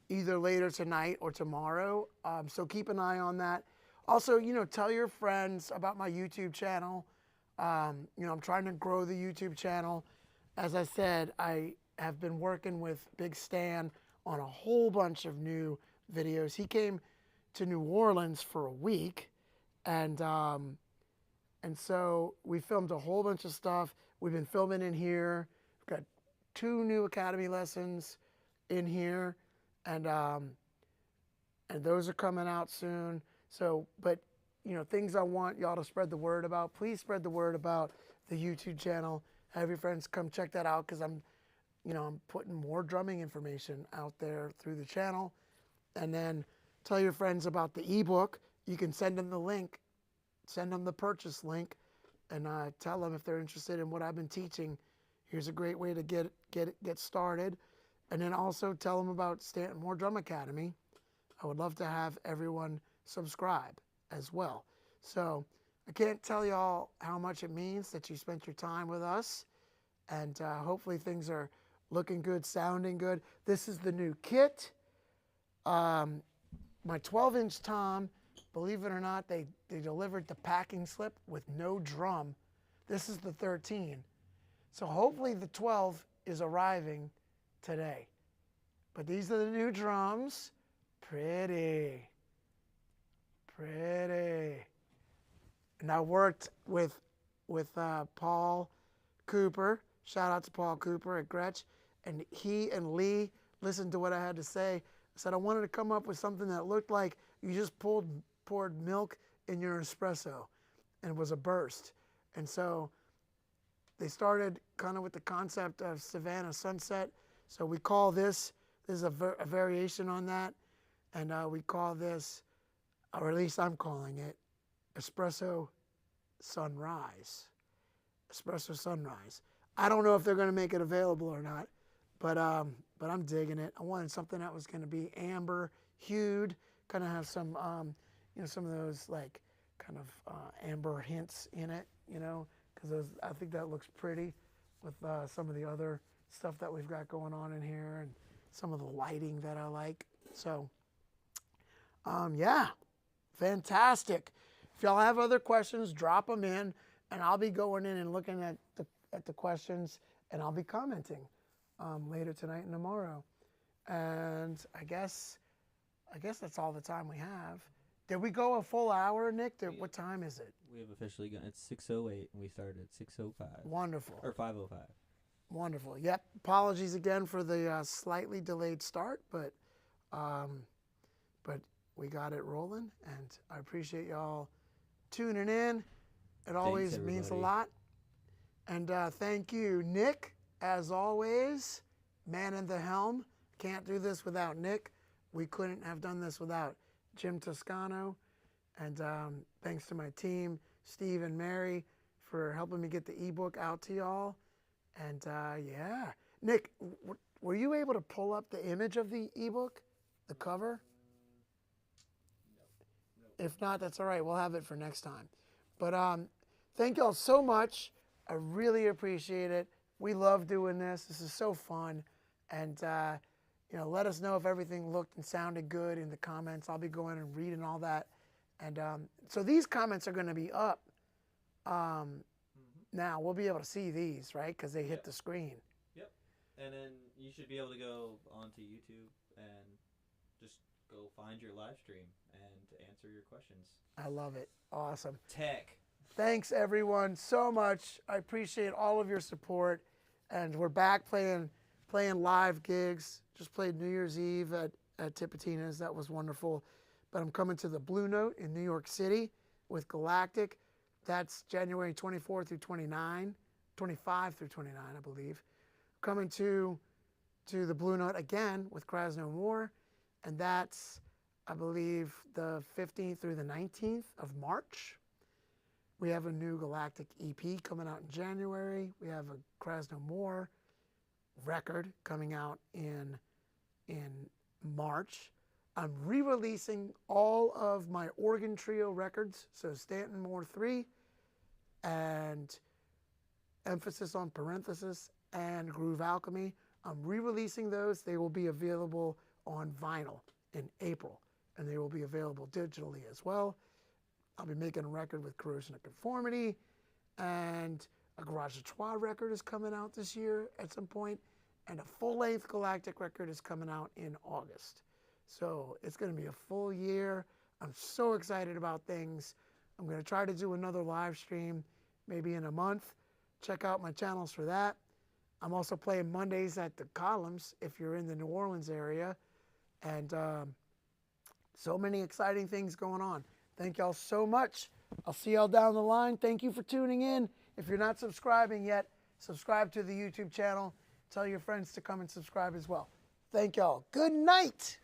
either later tonight or tomorrow. So keep an eye on that. Also, you know, tell your friends about my YouTube channel. You know, I'm trying to grow the YouTube channel. As I said, I have been working with Big Stan on a whole bunch of new videos. He came to New Orleans for a week, and so we filmed a whole bunch of stuff. We've been filming in here. We've got 2 new Academy lessons in here, and those are coming out soon. So, but you know, things I want y'all to spread the word about. Please spread the word about the YouTube channel. Have your friends come check that out, because I'm putting more drumming information out there through the channel. And then tell your friends about the ebook. You can send them the link, send them the purchase link, and tell them if they're interested in what I've been teaching. Here's a great way to get started. And then also tell them about Stanton Drum Academy. I would love to have everyone subscribe as well. So I can't tell y'all how much it means that you spent your time with us. And hopefully things are looking good, sounding good. This is the new kit. My 12-inch tom, believe it or not, they delivered the packing slip with no drum. This is the 13. So hopefully the 12 is arriving today. But these are the new drums. Pretty. And I worked with Paul Cooper, Shout out to Paul Cooper at Gretsch. And he and Lee listened to what I had to say. I said I wanted to come up with something that looked like you just poured milk in your espresso, and it was a burst. And so they started kind of with the concept of Savannah Sunset. So we call this is a variation on that. And we call this, or at least I'm calling it, Espresso Sunrise. Espresso Sunrise. I don't know if they're going to make it available or not, but I'm digging it. I wanted something that was going to be amber hued, kind of have some, some of those like kind of amber hints in it, because I think that looks pretty with some of the other stuff that we've got going on in here and some of the lighting that I like. So, yeah, fantastic. If y'all have other questions, drop them in, and I'll be going in and looking at the questions, and I'll be commenting later tonight and tomorrow. And I guess that's all the time we have. Did we go a full hour, Nick? What time is it? We have officially gone. It's 6:08, and we started at 6:05. Wonderful. Or 5:05. Wonderful. Yep. Apologies again for the slightly delayed start, but we got it rolling, and I appreciate y'all tuning in. It always means a lot. And thank you, Nick, as always, man in the helm. Can't do this without Nick. We couldn't have done this without Jim Toscano. And thanks to my team, Steve and Mary, for helping me get the ebook out to y'all. And yeah, Nick, were you able to pull up the image of the ebook, the cover? No. If not, that's all right. We'll have it for next time. But thank y'all so much. I really appreciate it. We love doing this. This is so fun. And, let us know if everything looked and sounded good in the comments. I'll be going and reading all that. And so these comments are going to be up. Now, we'll be able to see these, right? Because they hit the screen. Yep. And then you should be able to go onto YouTube and just go find your live stream and answer your questions. I love it. Awesome. Tech. Thanks, everyone, so much. I appreciate all of your support. And we're back playing live gigs. Just played New Year's Eve at Tipitina's. That was wonderful. But I'm coming to the Blue Note in New York City with Galactic. That's January 24 through 29, 25 through 29, I believe. Coming to the Blue Note again with Cries No More. And that's, I believe, the 15th through the 19th of March. We have a new Galactic EP coming out in January. We have a Cries No More record coming out in March. I'm re-releasing all of my organ trio records, so Stanton Moore 3 and Emphasis on Parenthesis and Groove Alchemy. I'm re-releasing those. They will be available on vinyl in April, and they will be available digitally as well. I'll be making a record with Corrosion of Conformity, and a Garage à Trois record is coming out this year at some point, and a full-length Galactic record is coming out in August. So it's going to be a full year. I'm so excited about things. I'm going to try to do another live stream maybe in a month. Check out my channels for that. I'm also playing Mondays at the Columns if you're in the New Orleans area. And so many exciting things going on. Thank y'all so much. I'll see y'all down the line. Thank you for tuning in. If you're not subscribing yet, subscribe to the YouTube channel. Tell your friends to come and subscribe as well. Thank y'all. Good night.